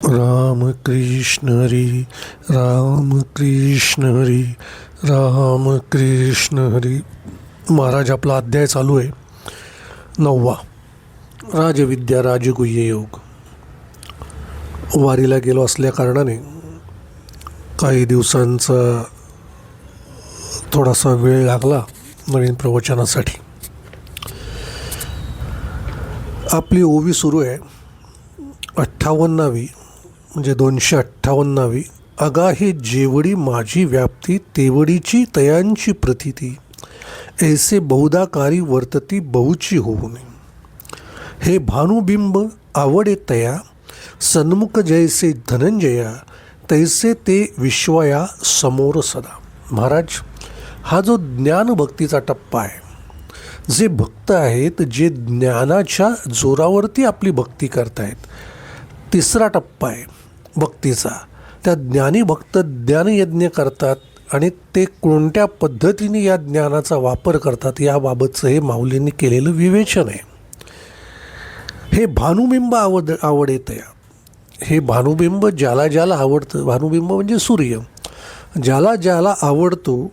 राम कृष्ण हरी, राम कृष्ण हरी, राम कृष्ण हरी. महाराज आपला अध्याय चालू आहे 9वा, राजविद्या राजगुह्य योग. वारीला गेलो असल्या कारणाने काही दिवसांचा थोडासा वेळ लागला नवीन प्रवचनासाठी. आपली ओवी सुरू आहे 58वी, म्हणजे 258वी. अगा हे जेवढी माझी व्याप्ती तेवढीची तयांची प्रतीती, ऐसे बहुदाकारी वर्तती बहुची होऊन. हे भानुबिंब आवडे तया, सन्मुख जैसे धनंजया, तैसे ते विश्वया समोर सदा. महाराज, हा जो ज्ञानभक्तीचा टप्पा आहे, जे भक्त आहेत जे ज्ञानाच्या जोरावरती आपली भक्ती करतायत, तिसरा टप्पा आहे भक्तीचा. त्या ज्ञानी भक्त ज्ञानयज्ञ करतात आणि ते कोणत्या पद्धतीने या ज्ञानाचा वापर करतात याबाबतचं हे माऊलींनी केलेलं विवेचन आहे. हे भानुबिंब आवडते या, हे भानुबिंब ज्याला ज्याला आवडतं, भानुबिंब म्हणजे सूर्य, ज्याला ज्याला आवडतो,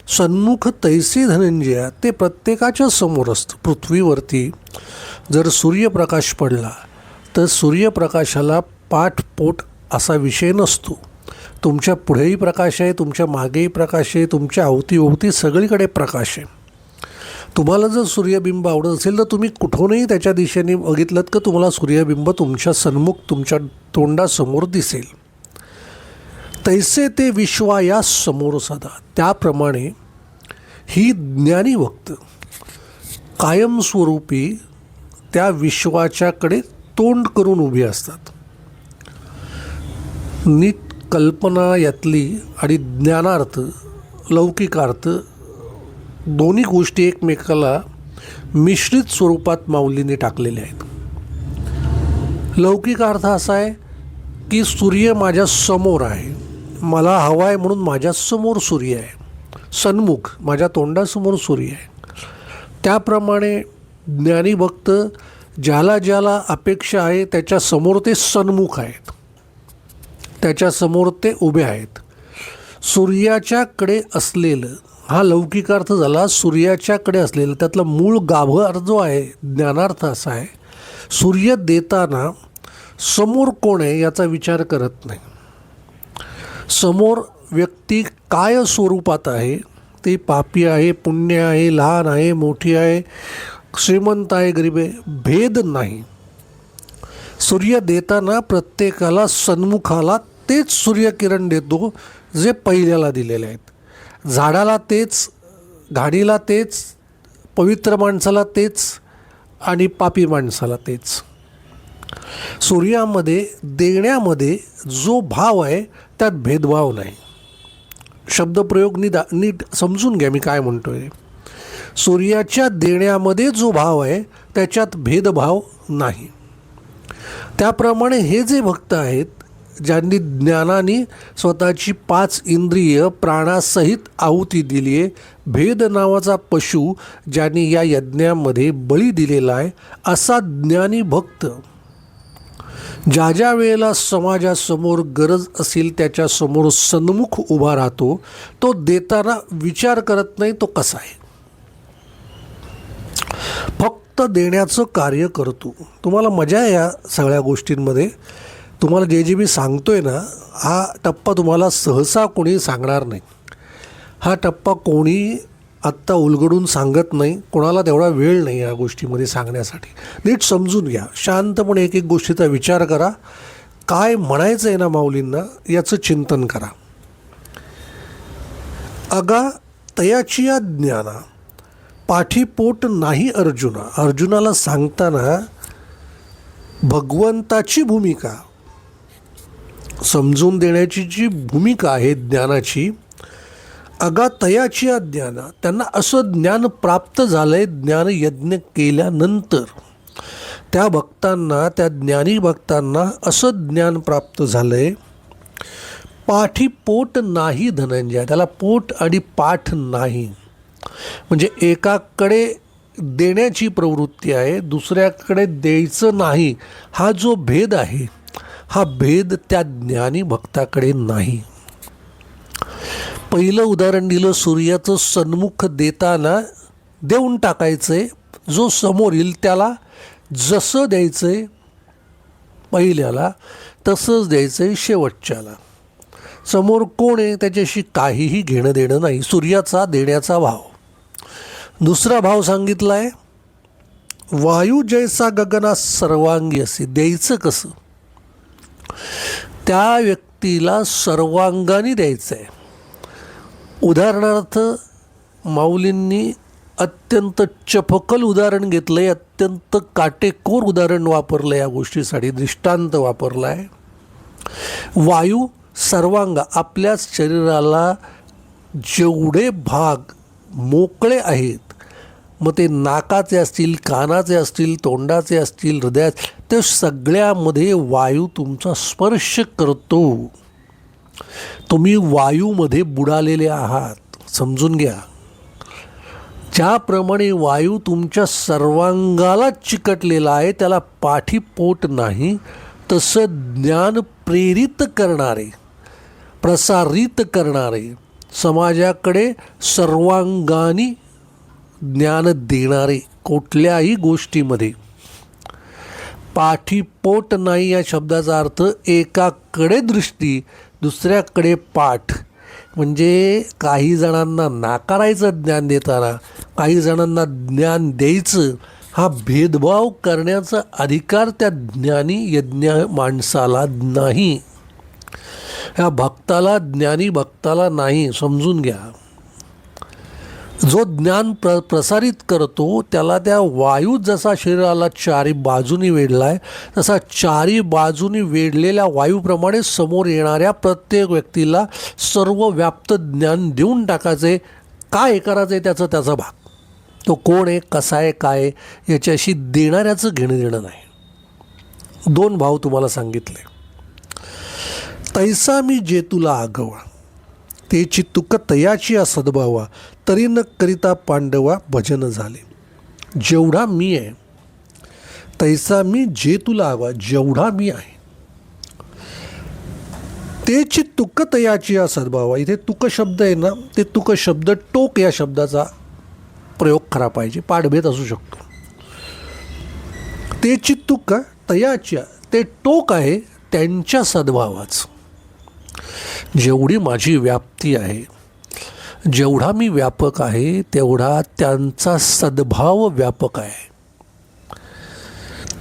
सन्मुख तैसे धनंजया, ते प्रत्येकाच्या समोर असतं. पृथ्वीवरती जर सूर्यप्रकाश पडला तर सूर्यप्रकाशाला पाठपोट असा विषय नसतो. तुमच्या पुढेही प्रकाश आहे, तुमच्या मागेही प्रकाश आहे, तुमच्या अवतीभोवती सगळीकडे प्रकाश आहे. तुम्हाला जर सूर्यबिंब आवडत असेल तर तुम्ही कुठूनही त्याच्या दिशेने बघितलं का तुम्हाला सूर्यबिंब तुमच्या सन्मुख, तुमच्या तोंडासमोर दिसेल. तैसे ते विश्वाया समोर सदा, त्याप्रमाणे ही ज्ञानी भक्त कायमस्वरूपी त्या विश्वाच्याकडे तोंड करून उभी असतात. नीट कल्पना यातली आणि ज्ञानार्थ, लौकिकार्थ दोन्ही गोष्टी एकमेकाला मिश्रित स्वरूपात माऊलीने टाकलेल्या आहेत. लौकिक अर्थ असा आहे की सूर्य माझ्या समोर आहे, मला हवा आहे म्हणून माझ्यासमोर सूर्य आहे, सन्मुख माझ्या तोंडासमोर सूर्य आहे. त्याप्रमाणे ज्ञानी भक्त ज्याला ज्याला अपेक्षा आहे त्याच्यासमोर ते सन्मुख आहेत, त्याच्यासमोर ते उभे आहेत. सूर्याच्याकडे असलेलं, हा लौकिकार्थ झाला. सूर्याच्याकडे असलेलं त्यातला मूळ गाभा जो आहे ज्ञानार्थ असा आहे, सूर्य देताना समोर कोण आहे याचा विचार करत नाही. समोर व्यक्ती काय स्वरूपात आहे, ते पापी आहे, पुण्य आहे, लहान आहे, मोठी आहे, श्रीमंत आहे, गरीब आहे, भेद नाही. सूर्य देताना प्रत्येकाला सन्मुखाला तेच सूर्यकिरण देतो जे पहिल्याला दिलेले आहेत. झाडाला तेच, घाणीला तेच, पवित्र माणसाला तेच आणि पापी माणसाला तेच. सूर्यामध्ये देण्यामध्ये जो भाव आहे त्यात भेदभाव नाही. शब्दप्रयोग नीट समजून घ्या मी काय म्हणतो आहे. सूर्याच्या देण्यामध्ये जो भाव आहे त्याच्यात भेदभाव नाही. त्याप्रमाणे हे जे भक्त आहेत ज्यांनी ज्ञानाने स्वतःची 5 इंद्रिय प्राणासहित आहुती दिली आहे, भेद नावाचा पशु ज्यांनी या यज्ञामध्ये बळी दिलेला आहे, असा ज्ञानी भक्त ज्या ज्या वेळेला समाजासमोर गरज असेल त्याच्यासमोर सन्मुख उभा राहतो. तो देताना विचार करत नाही तो कसा आहे, फक्त देण्याचं कार्य करतो. तुम्हाला मजा आहे या सगळ्या गोष्टींमध्ये. तुम्हाला जे मी सांगतो आहे ना, हा टप्पा तुम्हाला सहसा कोणी सांगणार नाही. हा टप्पा कोणी आत्ता उलगडून सांगत नाही, कोणाला तेवढा वेळ नाही या गोष्टीमध्ये सांगण्यासाठी. नीट समजून घ्या, शांतपणे एक एक गोष्टीचा विचार करा. काय म्हणायचं आहे ना माऊलींना याचं चिंतन करा. अगा तयाची या ज्ञाना, पाठीपोट नाही अर्जुना. अर्जुनाला सांगताना भगवंताची भूमिका समजून देण्याची जी भूमिका आहे ज्ञानाची, अगा तयाची या ज्ञाना, त्यांना असं ज्ञान प्राप्त झालं आहे ज्ञानयज्ञ केल्यानंतर. त्या भक्तांना, त्या ज्ञानी भक्तांना असं ज्ञान प्राप्त झालं आहे, पाठीपोट नाही धनंजय, त्याला पोट आणि पाठ नाही. म्हणजे एकाकडे देण्याची प्रवृत्ती आहे, दुसऱ्याकडे द्यायचं नाही, हा जो भेद आहे हा भेद त्या ज्ञानी भक्ताकडे नाही. पहिलं उदाहरण दिलं, सूर्याचं सन्मुख देताना देऊन टाकायचंय, जो समोर येईल त्याला जसं द्यायचंय पहिल्याला तसंच द्यायचंय शेवटच्याला. समोर कोण आहे त्याच्याशी काहीही घेणं देणं नाही. सूर्याचा देण्याचा भाव. दुसरा भाव सांगितला आहे, वायू जैसा गगना सर्वांगी असे. द्यायचं कसं? त्या व्यक्तीला सर्वांगाने द्यायचं आहे. उदाहरणार्थ माऊलींनी अत्यंत चपकल उदाहरण घेतलं आहे, अत्यंत काटेकोर उदाहरण वापरलं आहे, या गोष्टीसाठी दृष्टांत वापरला आहे. वायू सर्वांग, आपल्या शरीराला जेवढे भाग मोकळे आहेत, मग ते नाकाचे असतील, कानाचे असतील, तोंडाचे असतील, हृदयाचे, ते सगळ्यामध्ये वायू तुमचा स्पर्श करतो. तुम्ही वायूमध्ये बुडालेले आहात, समजून घ्या. ज्याप्रमाणे वायू तुमच्या सर्वांगाला चिकटलेला आहे, त्याला पाठीपोट नाही, तसं ज्ञान प्रेरित करणारे, प्रसारित करणारे, समाजाकडे सर्वांगानी ज्ञान देणारे, कुठल्याही गोष्टीमध्ये पाठीपोट नाही. या शब्दाचा अर्थ एकाकडे दृष्टी, दुसऱ्याकडे पाठ. म्हणजे काही जणांना नाकारायचं ज्ञान देताना, काही जणांना ज्ञान द्यायचं, हा भेदभाव करण्याचा अधिकार त्या ज्ञानी यज्ञ माणसाला नाही, ह्या भक्ताला, ज्ञानी भक्ताला नाही. समजून घ्या. जो ज्ञान प्रसारित करतो त्याला त्या वायू जसा शरीराला चारी बाजूनी वेढला आहे, तसा चारी बाजूनी वेढलेल्या वायूप्रमाणे समोर येणाऱ्या प्रत्येक व्यक्तीला सर्व व्याप्त ज्ञान देऊन टाकायचे. काय करायचं आहे त्याचा भाग. तो कोण आहे, कसा आहे, काय आहे, याच्याशी देणाऱ्याचं घेणं देणं नाही. दोन भाव तुम्हाला सांगितले. तैसा मी जे तुला आगवा, तेची तुक तयाची सद्भावा, तरी न करिता पांडवा भजन झाले. जेवढा मी आहे, तैसा मी जे तुला आगवा, जेवढा मी आहे, तेची तुक तयाची सद्भावा. इथे तुक शब्द आहे ना, ते तुक शब्द टोक या शब्दाचा प्रयोग करा पाहिजे, पाठभेद असू शकतो. तेची तुक तयाच्या, ते टोक आहे त्यांच्या सद्भावाचं. जेवढी माझी व्याप्ती आहे, जेवढा मी व्यापक आहे, तेवढा त्यांचा सद्भाव व्यापक आहे.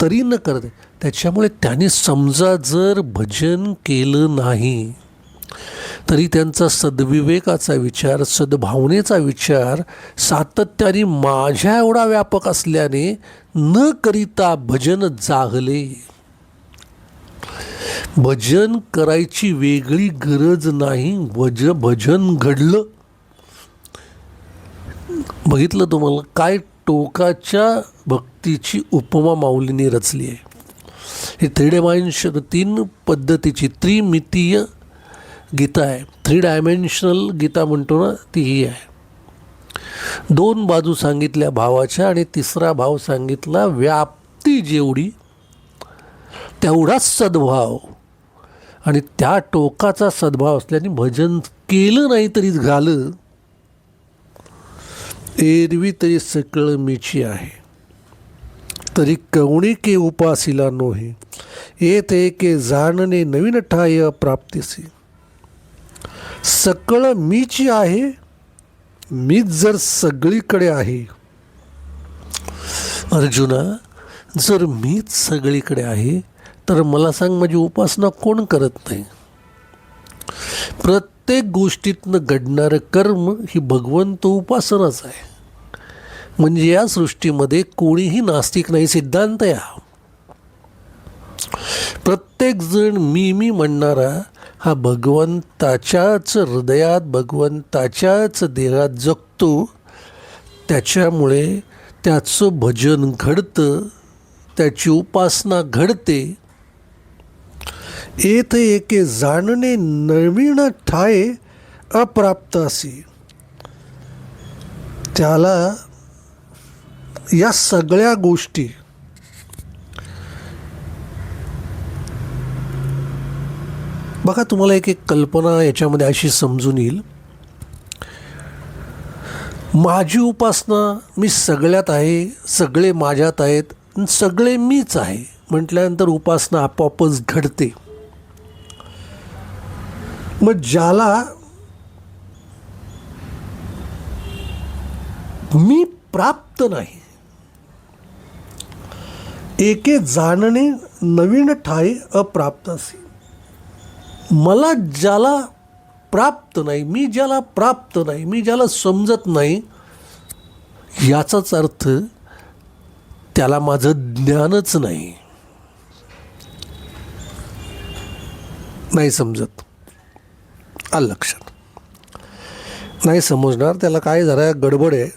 तरी न करते, त्याच्यामुळे त्यांनी समजा जर भजन केलं नाही, तरी त्यांचा सद्विवेकाचा विचार, सद्भावनेचा विचार सातत्याने माझ्या एवढा व्यापक असल्याने न करिता भजन जागले. भजन करायची वेगळी गरज नाही, भजन घडलं. बघितलं तुम्हाला काय टोकाच्या भक्तीची उपमा माऊलीने रचली आहे. ही 3 डायमेन्शन, 3 पद्धतीची त्रिमितीय गीता आहे. 3 डायमेन्शनल गीता म्हणतो ना, ती ही आहे. 2 बाजू सांगितल्या भावाच्या, आणि तिसरा भाव सांगितला व्याप्ती जेवढी तेवढाच सद्भाव. आणि त्या टोकाचा सद्भाव असल्याने भजन केलं नाही तरी झालं. एरवी तरी सकळ मीची आहे, तरी कवणी के उपासिला नोहे, येत एके जाणणे नवीन ठाय प्राप्तीसी. सकळ मीची आहे, मीच जर सगळीकडे आहे. अर्जुना, जर मीच सगळीकडे आहे तर मला सांग, माझी उपासना कोण करत नाही? प्रत्येक गोष्टीतनं घडणारं कर्म ही भगवंत उपासनाच आहे. म्हणजे या सृष्टीमध्ये कोणीही नास्तिक नाही, सिद्धांत या. प्रत्येक जण मी म्हणणारा हा भगवंताच्याच हृदयात, भगवंताच्याच देहात जगतो. त्याच्यामुळे त्याचं भजन घडतं, त्याची उपासना घडते. येत एके जाणणे नवीन ठाये अप्राप्तासी. त्याला या सगळ्या गोष्टी बघा, तुम्हाला एक एक कल्पना याच्यामध्ये अशी समजून येईल. माझी उपासना मी सगळ्यात आहे, सगळे माझ्यात आहेत, सगळे मीच आहे म्हटल्यानंतर उपासना आपोआपच घडते. मग ज्याला मी प्राप्त नाही, एके जाणणे नवीन ठाई अप्राप्त असे. मला ज्याला प्राप्त नाही, मी ज्याला प्राप्त नाही, मी ज्याला समजत नाही, याचाच अर्थ त्याला माझं ज्ञानच नाही. नाही समजत, आलं लक्षात. नाही समजणार, त्याला काय जरा गडबड आहे.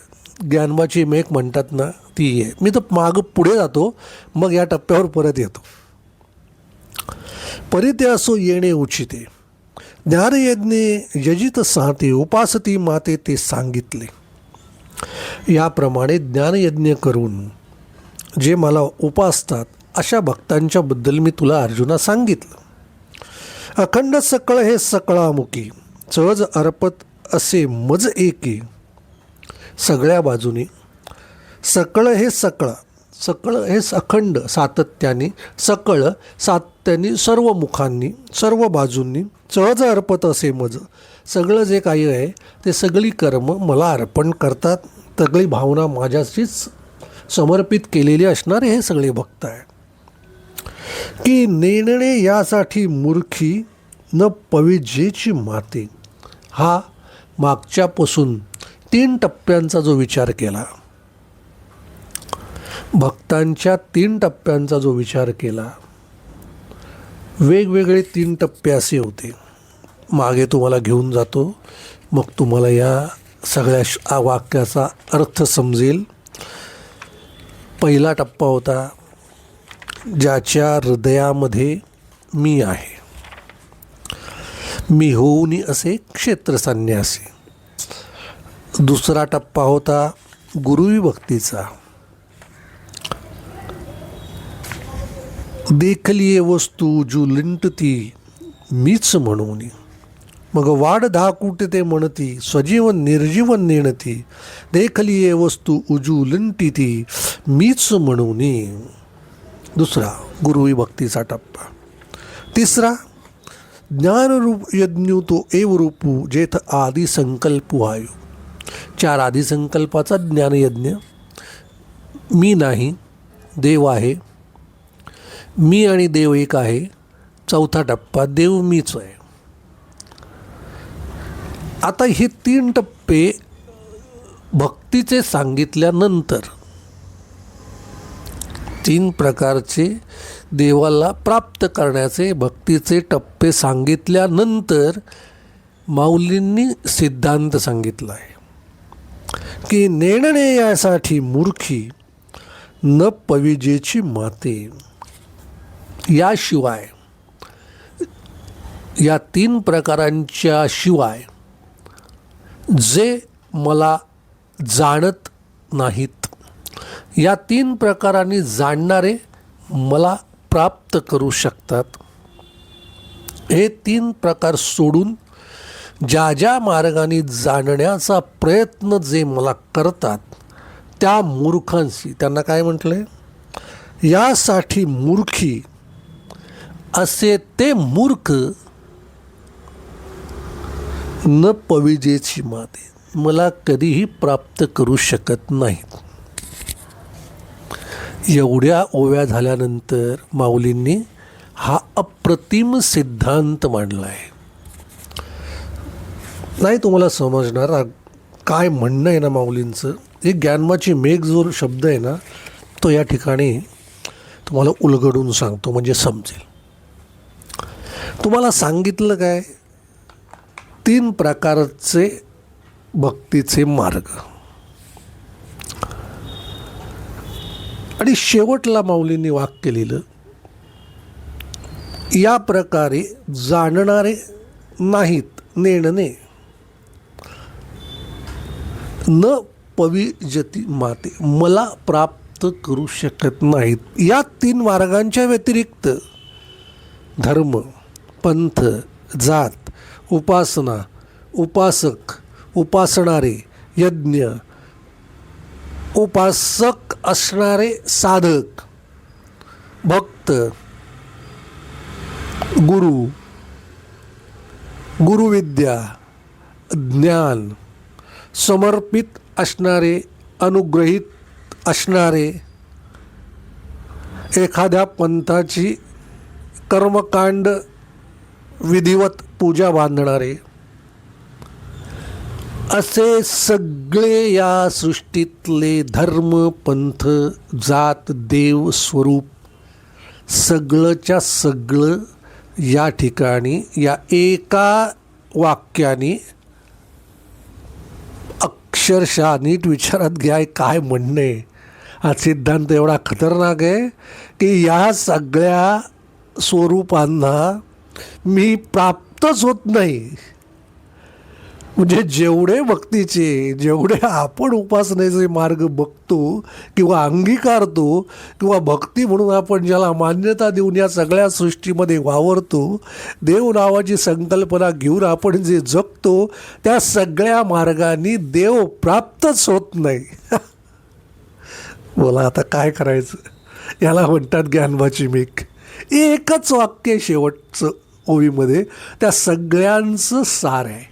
ज्ञानवाची मेक म्हणतात ना, ती आहे. मी तर मागं पुढे जातो, मग या टप्प्यावर परत येतो. परिते असो येणे उचिते, ज्ञानयज्ञे यजित साते, उपासती माते ते सांगितले. याप्रमाणे ज्ञानयज्ञ करून जे मला उपासतात अशा भक्तांच्याबद्दल मी तुला अर्जुना सांगितलं. अखंड सकळ हे सकळामुखी, सहज अर्पत असे मज एकी. सगळ्या बाजूनी सकळ हे सकळ, सकळ हे अखंड सातत्याने, सकळ सातत्याने, सर्व मुखांनी, सर्व बाजूंनी, सहज अर्पत असे मज. सगळं जे काही आहे ते सगळी कर्म मला अर्पण करतात, सगळी भावना माझ्याशीच समर्पित केलेली असणारे हे सगळे भक्त आहे. की नेणणे यासाठी मूर्खी न पविजेची माते. हा मागच्यापासून 3 टप्प्यांचा जो विचार केला, भक्तांच्या 3 टप्प्यांचा जो विचार केला, वेगवेगळे 3 टप्पे असे होते. मागे तुम्हाला घेऊन जातो, मग तुम्हाला या सगळ्या वाक्याचा अर्थ समजेल. पहिला टप्पा होता ज्याच्या हृदयामध्ये मी आहे, मी होऊन असे क्षेत्रसन्यासी. दुसरा टप्पा होता गुरुविभक्तीचा, देखलिये वस्तू जू लिंटती मीच म्हणून. मग वाढ धाकूट ते म्हणती, स्वजीवन निर्जीवन नेणती, देखलिये वस्तू उजू लिंटिती मीच म्हणून. दुसरा गुरुविभक्तीचा टप्पा. तिसरा ज्ञानरूप यज्ञू तो एव रूपू जेथ आदि संकल्प आयु. 4 आदि संकल्पाचा ज्ञानयज्ञ. मी नाही, देव आहे, मी आणि देव एक आहे. चौथा टप्पा देव मीच आहे. आता हे 3 टप्पे भक्तीचे सांगितल्यानंतर, 3 प्रकारचे देवाला प्राप्त करण्याचे भक्तीचे टप्पे सांगितल्यानंतर माऊलींनी सिद्धांत सांगितला आहे की नेणणे यासाठी मूर्खी न पविजेची माते. याशिवाय, या 3 प्रकारांच्या शिवाय जे मला जाणत नाहीत, या 3 प्रकारांनी जाणणारे मला प्राप्त करू शकतात. हे 3 प्रकार सोडून ज्या ज्या मार्गाने जाणण्याचा प्रयत्न जे मला करतात त्या मूर्खांशी, त्यांना काय म्हटलंय, यासाठी मूर्खी असे ते मूर्ख न पविजेची माते, मला कधीही प्राप्त करू शकत नाहीत. एवढ्या ओव्या झाल्यानंतर माऊलींनी हा अप्रतिम सिद्धांत मांडला आहे. नाही तुम्हाला समजणार काय म्हणणं आहे ना माऊलींचं. एक ज्ञानवाची मेघ जो शब्द आहे ना, तो या ठिकाणी तुम्हाला उलगडून सांगतो म्हणजे समजेल. तुम्हाला सांगितलं काय, 3 प्रकारचे भक्तीचे मार्ग. आणि शेवटला माऊलींनी वाक्य लिहिलं, या प्रकारे जाणणारे नाहीत नेणणे न पविजती माते, मला प्राप्त करू शकत नाहीत. या 3 मार्गांच्या व्यतिरिक्त धर्म, पंथ, जात, उपासना, उपासक, उपासणारे, यज्ञ, उपासक असणारे साधक, भक्त, गुरु, गुरुविद्या, ज्ञान, समर्पित असणारे, अनुग्रहित असणारे, एखाद्या पंथाची कर्मकांड विधिवत पूजा बांधणारे, असे सगळे या सृष्टीतले धर्म, पंथ, जात, देव, स्वरूप सगळंच्या सगळं या ठिकाणी या एका वाक्याने अक्षरशः नीट विचारात घ्या काय म्हणणं आहे. हा सिद्धांत एवढा खतरनाक आहे की या सगळ्या स्वरूपांना मी प्राप्तच होत नाही. म्हणजे जेवढे भक्तीचे, जेवढे आपण उपासनेचे मार्ग बघतो किंवा अंगीकारतो किंवा भक्ती म्हणून आपण ज्याला मान्यता देऊन या सगळ्या सृष्टीमध्ये वावरतो, देव नावाची संकल्पना घेऊन आपण जे जगतो, त्या सगळ्या मार्गांनी देव प्राप्तच होत नाही. बोला आता काय करायचं. याला म्हणतात ज्ञानवाची मेघ. एकच वाक्य शेवटचं ओवीमध्ये त्या सगळ्यांचं सार आहे.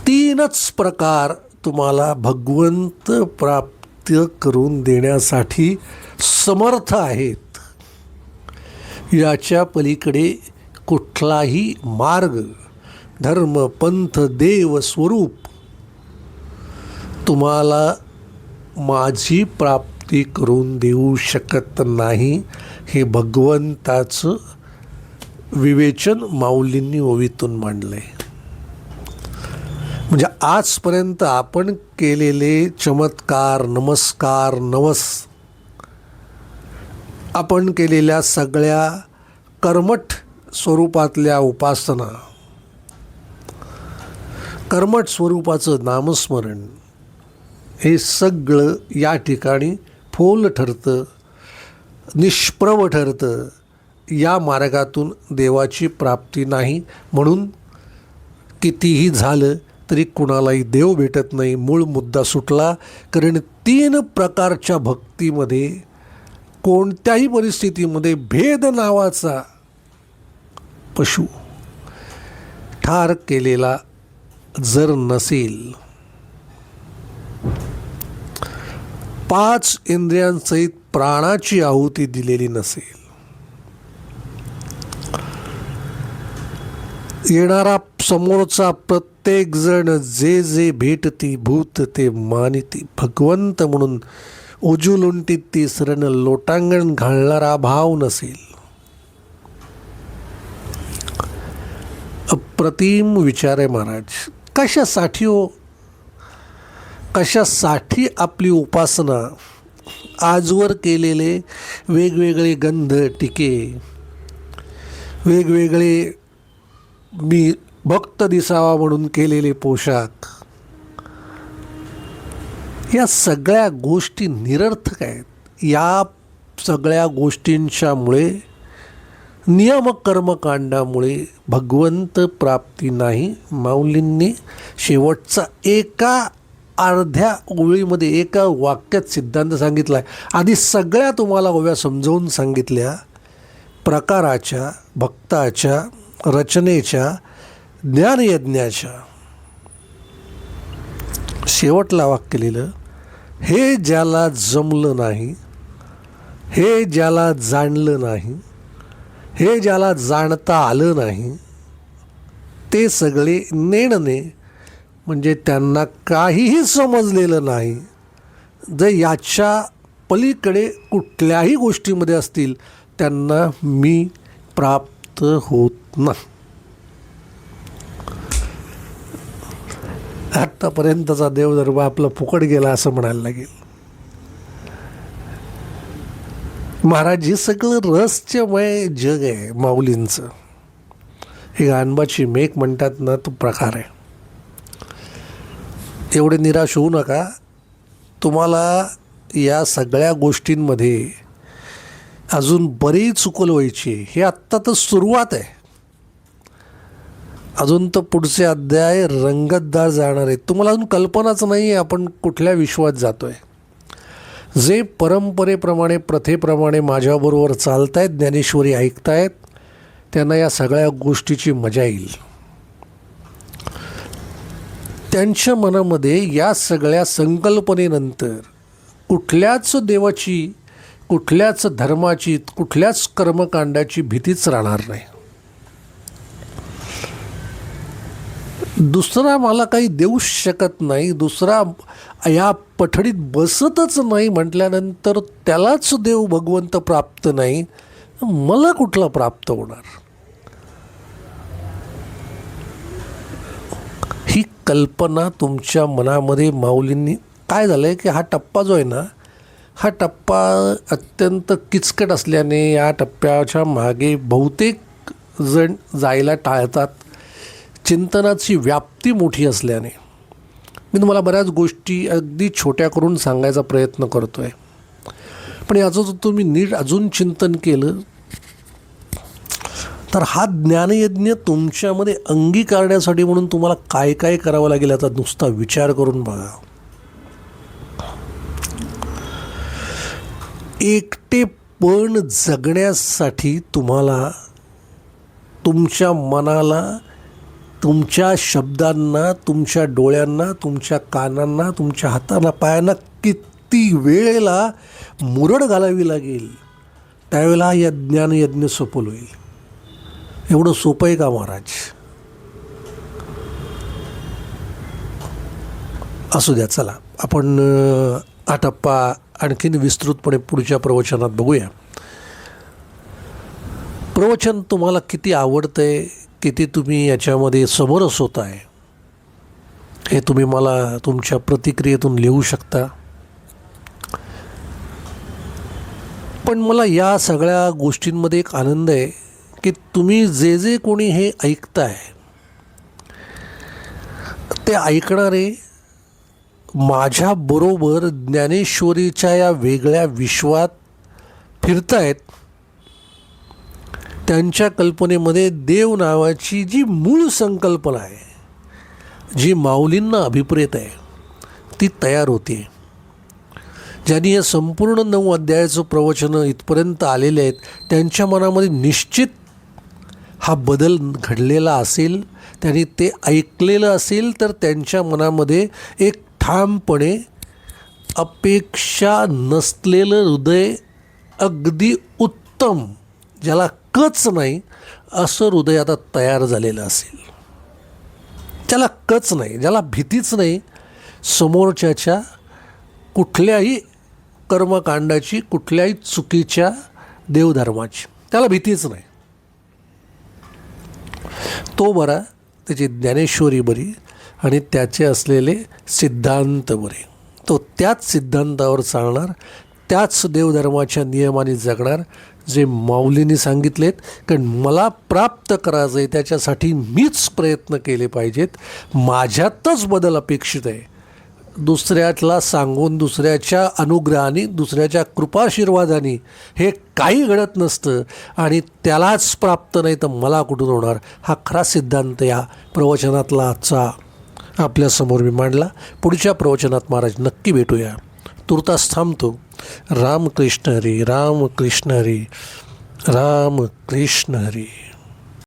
तीनच प्रकार तुम्हाला भगवंत प्राप्त करून देण्यासाठी समर्थ आहेत. याच्या पलीकडे कुठलाही मार्ग, धर्म, पंथ, देव, स्वरूप तुम्हाला माझी प्राप्ती करून देऊ शकत नाही. हे भगवंताचं विवेचन माऊलींनी ओवीतून मांडलं आहे. म्हणजे आजपर्यंत आपण केलेले चमत्कार, नमस्कार, नवस, आपण केलेल्या सगळ्या कर्मठ स्वरूपातल्या उपासना, कर्मठ स्वरूपाचं नामस्मरण, हे सगळं या ठिकाणी फोल ठरतं, निष्प्रभ ठरतं. या मार्गातून देवाची प्राप्ती नाही. म्हणून कितीही झालं तरी कुणालाही देव भेटत नाही. मूळ मुद्दा सुटला. कारण तीन प्रकारच्या भक्तीमध्ये कोणत्याही परिस्थितीमध्ये भेद नावाचा पशु ठार केलेला जर नसेल, 5 इंद्रियांसहित प्राणाची आहुती दिलेली नसेल, येणारा समोरचा प्रत्येक जण जे जे भेटती भूत ते मानिती, भगवंत म्हणून उजुलुंटीत ती शरण लोटांगण घालणारा भाव नसेल, अप्रतिम विचार आहे महाराज. कशासाठी हो, कशासाठी आपली उपासना, आजवर केलेले वेगवेगळे गंध टिके, वेगवेगळे मी भक्त दिसावा म्हणून केलेले पोशाख, या सगळ्या गोष्टी निरर्थक आहेत. या सगळ्या गोष्टींच्यामुळे, नियम कर्मकांडामुळे भगवंत प्राप्ती नाही. माऊलींनी शेवटचा एका अर्ध्या ओळीमध्ये एका वाक्यात सिद्धांत सांगितला आहे. आधी सगळ्या तुम्हाला ओव्या समजावून सांगितल्या, प्रकाराच्या, भक्ताच्या, रचनेच्या, ज्ञानयज्ञाच्या. शेवटला वाक्य लिहिलं, हे ज्याला जमलं नाही, हे ज्याला जाणलं नाही, हे ज्याला जाणता आलं नाही, ते सगळे नेणने, म्हणजे त्यांना काहीही समजलेलं नाही. जर याच्या पलीकडे कुठल्याही गोष्टीमध्ये असतील त्यांना मी प्राप्त होत नाही. आत्तापर्यंतचा देवधर्म आपला फुकट गेला असं म्हणायला लागेल. महाराज, हे सगळं रहस्यमय जग आहे माऊलींचं. हे गानबाची मेघ म्हणतात ना, तो प्रकार आहे. एवढे निराश होऊ नका. तुम्हाला या सगळ्या गोष्टींमध्ये अजून बरीच चुकल व्हायची आहे. हे आत्ता तर सुरुवात आहे. अजून तर पुढचे अध्याय रंगतदार जाणार आहेत. तुम्हाला अजून कल्पनाच नाही आहे आपण कुठल्या विश्वात जातो आहे. जे परंपरेप्रमाणे प्रथेप्रमाणे माझ्याबरोबर चालत आहेत, ज्ञानेश्वरी ऐकतायत, त्यांना या सगळ्या गोष्टीची मजा येईल. त्यांच्या मनामध्ये या सगळ्या संकल्पनेनंतर कुठल्याच देवाची, कुठल्याच धर्माची, कुठल्याच कर्मकांडाची भीतीच राहणार नाही. दुसरा मला काही देऊच शकत नाही, दुसरा या पठडीत बसतच नाही म्हटल्यानंतर त्यालाच देव भगवंत प्राप्त नाही, मला कुठला प्राप्त होणार. ही कल्पना तुमच्या मनामध्ये माऊलींनी, काय झालं आहे की हा टप्पा जो आहे ना, हा टप्पा अत्यंत किचकट असल्याने या टप्प्याच्या मागे बहुतेक जण जायला टाळतात. चिंतनाची व्याप्ती मोठी असल्याने मी तुम्हाला बऱ्याच गोष्टी अगदी छोट्या करून सांगायचा प्रयत्न करतो आहे. पण याचं जर तुम्ही नीट अजून चिंतन केलं तर हा ज्ञानयज्ञ तुमच्यामध्ये अंगीकारण्यासाठी म्हणून तुम्हाला काय काय करावं लागेल याचा नुसता विचार करून बघा. एकटेपण जगण्यासाठी तुम्हाला तुमच्या मनाला, तुमच्या शब्दांना, तुमच्या डोळ्यांना, तुमच्या कानांना, तुमच्या हातांना, पायांना किती वेळेला मुरड घालावी लागेल, त्यावेळेला या ज्ञानयज्ञ सफल होईल. एवढं सोपं आहे का महाराज? असू द्या, चला आपण हा टप्पा आणखीन विस्तृतपणे पुढच्या प्रवचनात बघूया. प्रवचन तुम्हाला किती आवडतंय, किती तुम्ही याच्यामध्ये समरस होत आहे, हे तुम्ही मला तुमच्या प्रतिक्रियेतून लिहू शकता. पण मला या सगळ्या गोष्टींमध्ये एक आनंद आहे की तुम्ही जे जे कोणी हे ऐकताय ते ऐकणारे माझ्याबरोबर ज्ञानेश्वरीच्या या वेगळ्या विश्वात फिरतायत. त्यांच्या कल्पनेमध्ये देव नावाची जी मूळ संकल्पना आहे, जी माऊलींना अभिप्रेत आहे, ती तयार होते. ज्यांनी या संपूर्ण 9 अध्यायाचं प्रवचन इथपर्यंत आलेले आहेत त्यांच्या मनामध्ये निश्चित हा बदल घडलेला असेल. त्यांनी ते ऐकलेलं असेल तर त्यांच्या मनामध्ये एक ठामपणे अपेक्षा नसलेलं हृदय, अगदी उत्तम, ज्याला कच नाही असं हृदय आता तयार झालेलं असेल. ज्याला कच नाही, ज्याला भीतीच नाही समोरच्याच्या कुठल्याही कर्मकांडाची, कुठल्याही चुकीच्या देवधर्माची, त्याला भीतीच नाही. तो बरा, त्याची ज्ञानेश्वरी बरी आणि त्याचे असलेले सिद्धांत बरे. तो त्याच सिद्धांतावर चालणार, त्याच देवधर्माच्या नियमाने जगणार जे माऊलींनी सांगितलेत. कारण मला प्राप्त करायचं आहे त्याच्यासाठी मीच प्रयत्न केले पाहिजेत. माझ्यातच बदल अपेक्षित आहे. दुसऱ्यातला सांगून, दुसऱ्याच्या अनुग्रहाने, दुसऱ्याच्या कृपाशीर्वादाने हे काही घडत नसतं आणि त्यालाच प्राप्त नाही तर मला कुठून होणार. हा खरा सिद्धांत या प्रवचनातला आजचा आपल्यासमोर मी मांडला. पुढच्या प्रवचनात महाराज नक्की भेटूया. तुर्तास थांबतो. रामकृष्ण हरी, रामकृष्ण हरी, रामकृष्ण हरी.